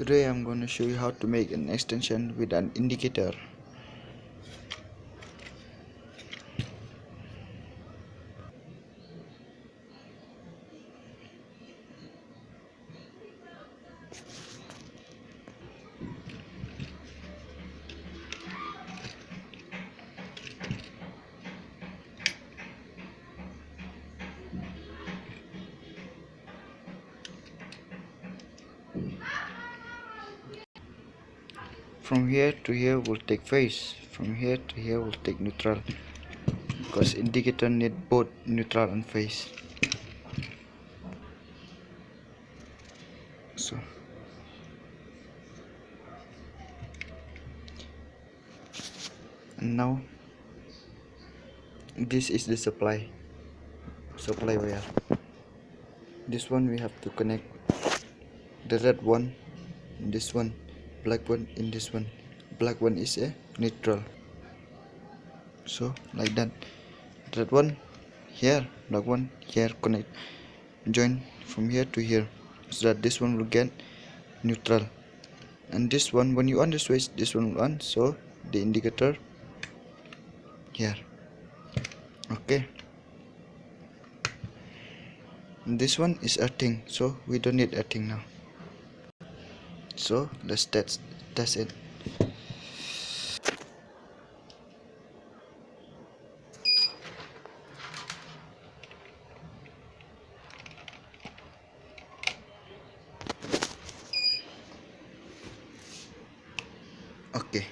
Today I'm going to show you how to make an extension with an indicator. From here to here will take phase, from here to here will take neutral, because indicator need both neutral and phase. So and now this is the supply wire. This one we have to connect the red one in this one, black one in this one. Black one is a neutral, so like that. Red one here, black one here, connect, join from here to here, so that this one will get neutral. And this one, when you on the switch, this one will on, so the indicator here. Okay, and this one is earthing, so we don't need earthing now. So let's test it. Okay.